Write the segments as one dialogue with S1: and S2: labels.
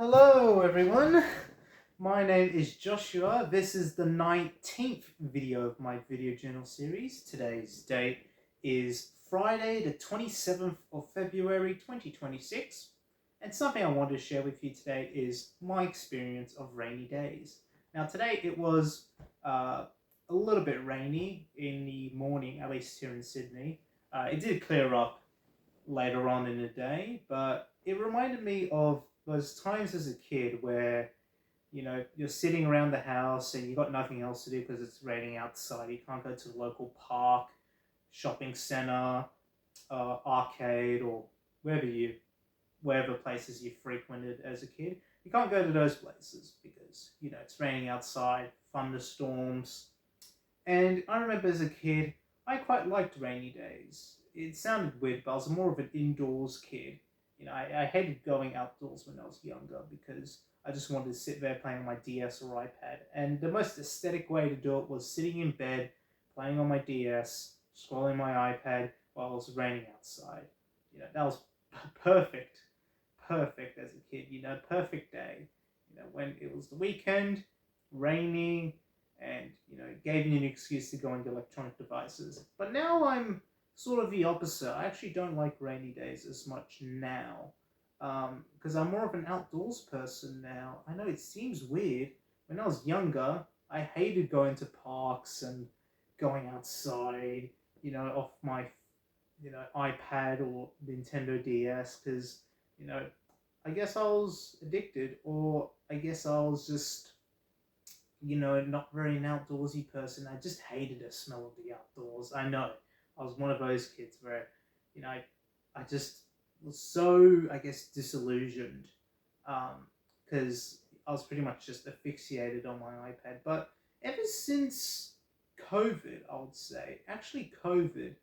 S1: Hello everyone, my name is Joshua. This is the 19th video of my video journal series. Today's date is Friday the 27th of February 2026, and something I wanted to share with you today is my experience of rainy days. Now today it was a little bit rainy in the morning, at least here in Sydney. It did clear up later on in the day, but it reminded me of those times as a kid where you're sitting around the house and you got nothing else to do because it's raining outside. You can't go to the local park, shopping center, arcade, or wherever places you frequented as a kid. You can't go to those places because it's raining outside, thunderstorms. And I remember as a kid, I quite liked rainy days. It sounded weird, but I was more of an indoors kid. I hated going outdoors when I was younger because I just wanted to sit there playing on my DS or iPad. And the most aesthetic way to do it was sitting in bed, playing on my DS, scrolling my iPad while it was raining outside. That was perfect, perfect as a kid. Perfect day. When it was the weekend, raining, and it gave me an excuse to go into electronic devices. But now I'm sort of the opposite. I actually don't like rainy days as much now because I'm more of an outdoors person now. I know it seems weird. When I was younger, I hated going to parks and going outside, off my iPad or Nintendo DS because I guess I was addicted, or I guess I was just not very an outdoorsy person. I just hated the smell of the outdoors. I know. I was one of those kids where, I just was so, I guess, disillusioned because I was pretty much just asphyxiated on my iPad. But ever since COVID, I would say, actually COVID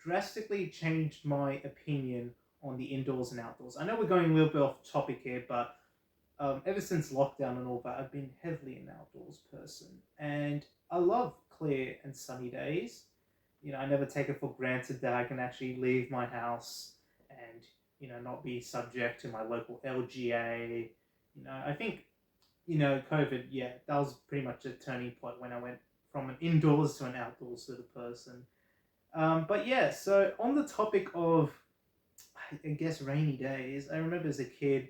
S1: drastically changed my opinion on the indoors and outdoors. I know we're going a little bit off topic here, but ever since lockdown and all that, I've been heavily an outdoors person, and I love clear and sunny days. I never take it for granted that I can actually leave my house and not be subject to my local LGA. I think COVID. Yeah, that was pretty much a turning point when I went from an indoors to an outdoors sort of person. But yeah, so on the topic of I guess rainy days, I remember as a kid,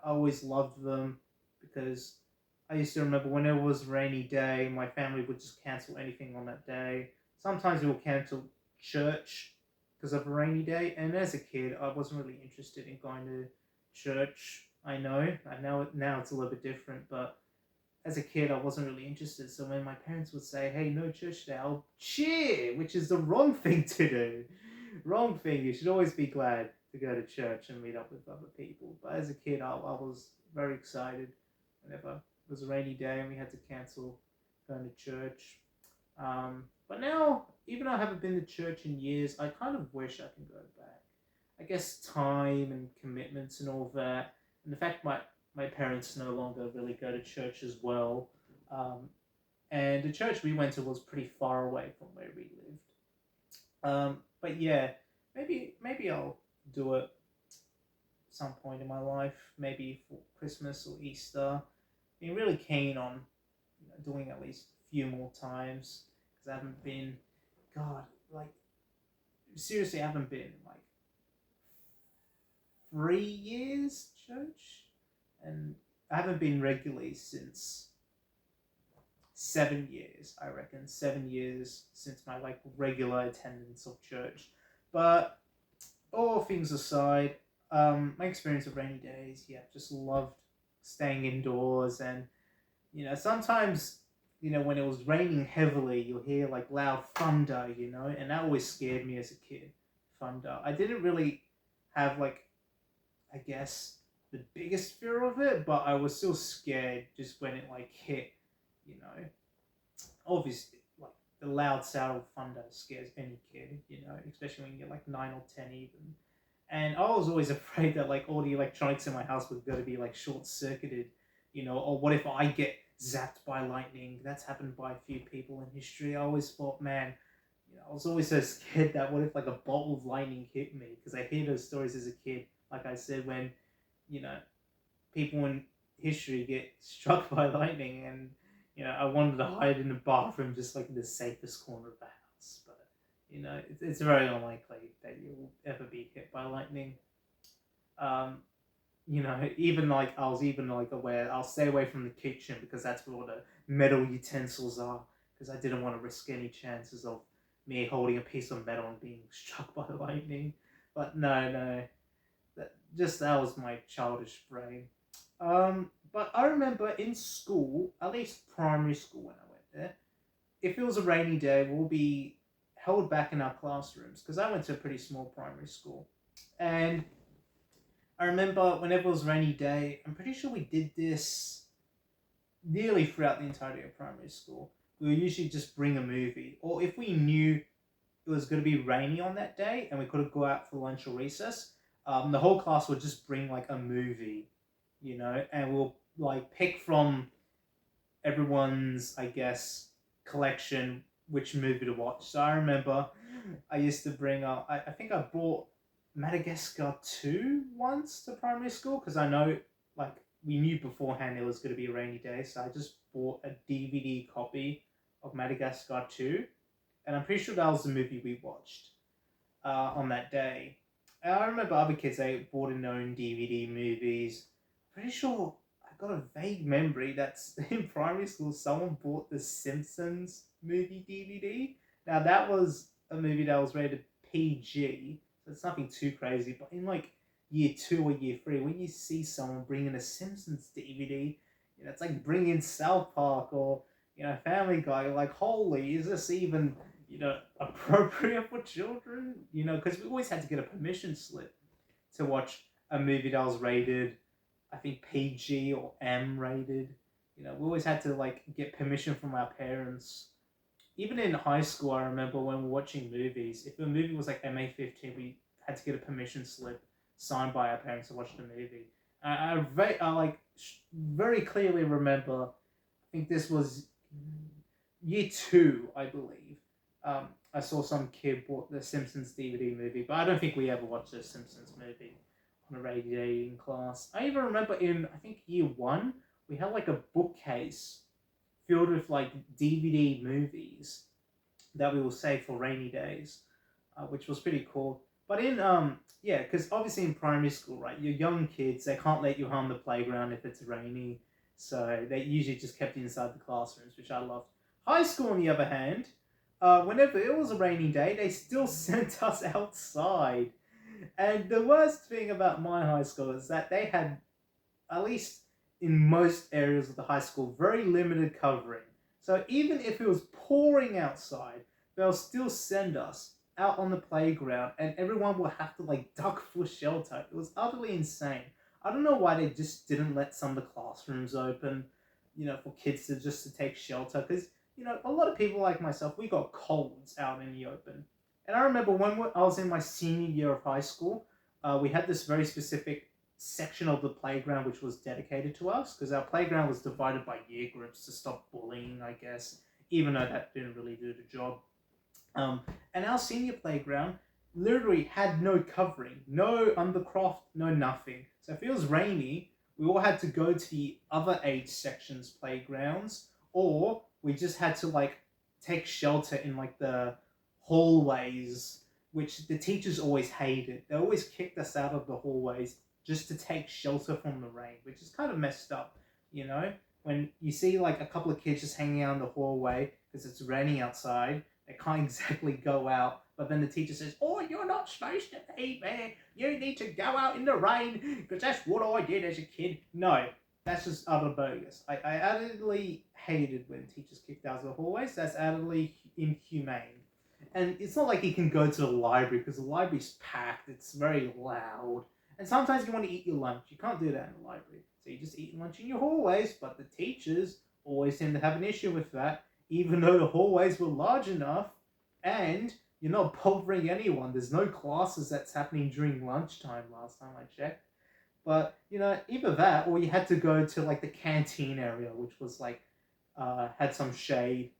S1: I always loved them because I used to remember when it was a rainy day, my family would just cancel anything on that day. Sometimes we would cancel church because of a rainy day, and as a kid, I wasn't really interested in going to church. I know now it's a little bit different, but as a kid, I wasn't really interested. So when my parents would say, "Hey, no church today," I'll cheer, which is the wrong thing to do. Wrong thing. You should always be glad to go to church and meet up with other people. But as a kid, I was very excited whenever it was a rainy day and we had to cancel going to church. But now, even though I haven't been to church in years, I kind of wish I can go back. I guess time and commitments and all that, and the fact my parents no longer really go to church as well. And the church we went to was pretty far away from where we lived. But yeah, maybe I'll do it some point in my life, maybe for Christmas or Easter. Been really keen on doing at least a few more times because I haven't been, God, like seriously, I haven't been in like 3 years church, and I haven't been regularly since 7 years. I reckon 7 years since my like regular attendance of church. But all things aside, my experience of rainy days, yeah, just loved staying indoors. And sometimes when it was raining heavily, you'll hear like loud thunder, and that always scared me as a kid. Thunder. I didn't really have like, I guess, the biggest fear of it, but I was still scared just when it like hit. you know Obviously, like the loud sound of thunder scares any kid, especially when you're like 9 or 10 even. And I was always afraid that like all the electronics in my house were going to be like short circuited, or what if I get zapped by lightning? That's happened by a few people in history. I always thought, man, I was always so scared that what if like a bolt of lightning hit me? Because I hear those stories as a kid, like I said, when you know people in history get struck by lightning, and I wanted to hide in the bathroom, just like in the safest corner of the house. But it's very unlikely that you'll ever be hit by lightning. Um, even like I was even like aware I'll stay away from the kitchen because that's where all the metal utensils are, because I didn't want to risk any chances of me holding a piece of metal and being struck by lightning. But no, that was my childish brain. But I remember in school, at least primary school when I went there, if it was a rainy day, we'll be held back in our classrooms because I went to a pretty small primary school, and I remember whenever it was a rainy day, I'm pretty sure we did this nearly throughout the entirety of primary school. We would usually just bring a movie, or if we knew it was going to be rainy on that day and we couldn't go out for lunch or recess, the whole class would just bring like a movie, and we'll like pick from everyone's, I guess, collection which movie to watch. So I remember I used to bring up, I think I brought Madagascar 2 once to primary school because I know, like, we knew beforehand it was going to be a rainy day. So I just bought a DVD copy of Madagascar 2. And I'm pretty sure that was the movie we watched on that day. And I remember other kids, they bought in their own DVD movies. Pretty sure I got a vague memory that in primary school someone bought the Simpsons movie DVD. Now that was a movie that was rated PG, so it's nothing too crazy. But in like year 2 or year 3, when you see someone bringing a Simpsons DVD, it's like bringing South Park or Family Guy. You're like, holy, is this even appropriate for children? Because we always had to get a permission slip to watch a movie that was rated, I think, PG or M rated. We always had to like get permission from our parents. Even in high school, I remember when we were watching movies, if a movie was like MA-15, we had to get a permission slip signed by our parents to watch the movie. I very clearly remember, I think this was year 2, I believe. I saw some kid bought the Simpsons DVD movie, but I don't think we ever watched the Simpsons movie on a rainy day in class. I even remember in, I think, year 1, we had like a bookcase filled with like DVD movies that we will save for rainy days, which was pretty cool. But yeah, because obviously in primary school, right, you're young kids, they can't let you on the playground if it's rainy, so they usually just kept you inside the classrooms, which I loved. High school, on the other hand, whenever it was a rainy day, they still sent us outside. And the worst thing about my high school is that they had, at least in most areas of the high school, very limited covering. So even if it was pouring outside, they'll still send us out on the playground and everyone will have to like duck for shelter. It was utterly insane. I don't know why they just didn't let some of the classrooms open, for kids to take shelter. Because, a lot of people like myself, we got colds out in the open. And I remember when I was in my senior year of high school, we had this very specific section of the playground which was dedicated to us, because our playground was divided by year groups to stop bullying, I guess, even though that didn't really do the job. And our senior playground literally had no covering, no undercroft, no nothing. So if it was rainy, we all had to go to the other age sections playgrounds, or we just had to like take shelter in like the hallways, which the teachers always hated. They always kicked us out of the hallways just to take shelter from the rain, which is kind of messed up, when you see like a couple of kids just hanging out in the hallway because it's raining outside. They can't exactly go out, but then the teacher says, oh, you're not supposed to be there. You need to go out in the rain because that's what I did as a kid. No, that's just utter bogus. I utterly hated when teachers kicked out of the hallways. That's utterly inhumane. And it's not like you can go to the library because the library's packed. It's very loud. And sometimes you want to eat your lunch. You can't do that in the library. So you just eat lunch in your hallways, but the teachers always seem to have an issue with that, even though the hallways were large enough and you're not bothering anyone. There's no classes that's happening during lunchtime last time I checked. But, either that or you had to go to like the canteen area, which was like, had some shade.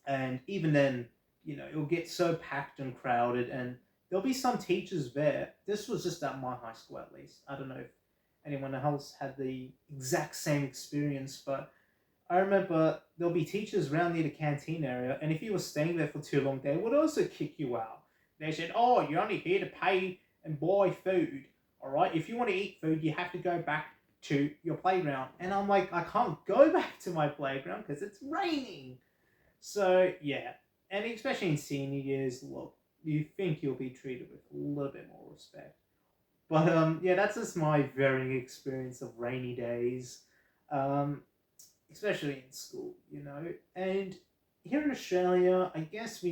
S1: And even then, it'll get so packed and crowded and there'll be some teachers there. This was just at my high school, at least. I don't know if anyone else had the exact same experience, but I remember there'll be teachers around near the canteen area, and if you were staying there for too long, they would also kick you out. They said, "Oh, you're only here to pay and buy food. All right, if you want to eat food, you have to go back to your playground." And I'm like, I can't go back to my playground because it's raining. So yeah, and especially in senior years, look, you think you'll be treated with a little bit more respect. But yeah, that's just my varying experience of rainy days. Um, Especially in school, you know. And here in Australia, I guess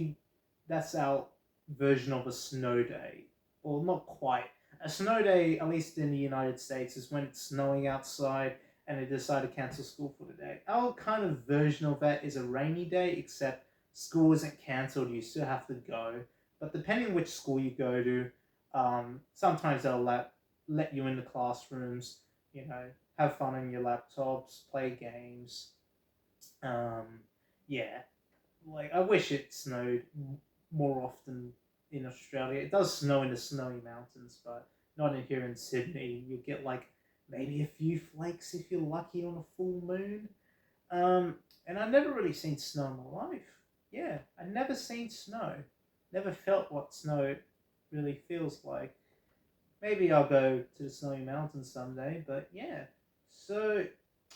S1: that's our version of a snow day. Well, not quite. A snow day, at least in the United States, is when it's snowing outside and they decide to cancel school for the day. Our kind of version of that is a rainy day, except school isn't cancelled, you still have to go. But depending which school you go to, sometimes they'll let you in the classrooms, you know, have fun on your laptops, play games. Um, yeah, like I wish it snowed more often in Australia. It does snow in the snowy mountains, but not in here in Sydney. You get like maybe a few flakes if you're lucky on a full moon. And I've never really seen snow in my life. Yeah, I never seen snow. Never felt what snow really feels like. Maybe I'll go to the snowy mountains someday, but yeah. So,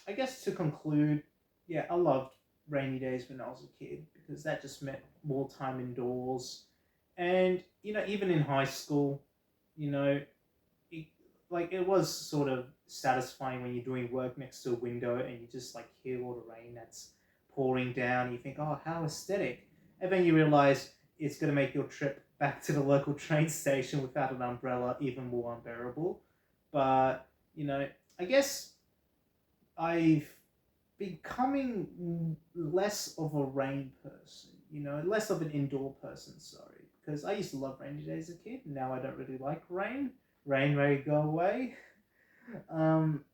S1: I guess to conclude, yeah, I loved rainy days when I was a kid because that just meant more time indoors. And, you know, even in high school, you know, it, like it was sort of satisfying when you're doing work next to a window and you just like hear all the rain that's pouring down. You think, oh, how aesthetic. And then you realize it's going to make your trip back to the local train station without an umbrella even more unbearable. But, you know, I guess I've becoming less of a rain person, you know, less of an indoor person, sorry. Because I used to love rainy days as a kid. Now I don't really like rain. Rain may go away. Um,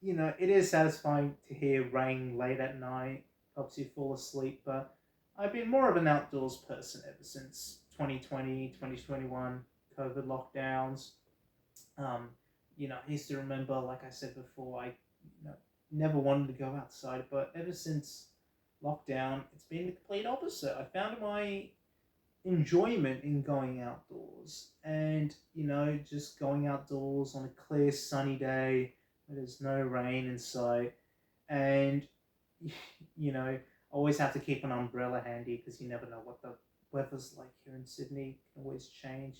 S1: you know, it is satisfying to hear rain late at night, helps you fall asleep, but I've been more of an outdoors person ever since 2020, 2021 COVID lockdowns. Um, you know, I used to remember, like I said before, I never wanted to go outside, but ever since lockdown, it's been the complete opposite. I found my enjoyment in going outdoors and, you know, just going outdoors on a clear, sunny day where there's no rain in sight. And, you know, always have to keep an umbrella handy because you never know what the weather's like here in Sydney. It can always change.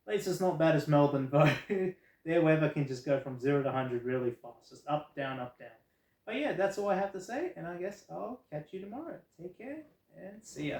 S1: At least it's not bad as Melbourne, though. Their weather can just go from 0 to 100 really fast. Just up, down, up, down. But yeah, that's all I have to say, and I guess I'll catch you tomorrow. Take care, and see ya.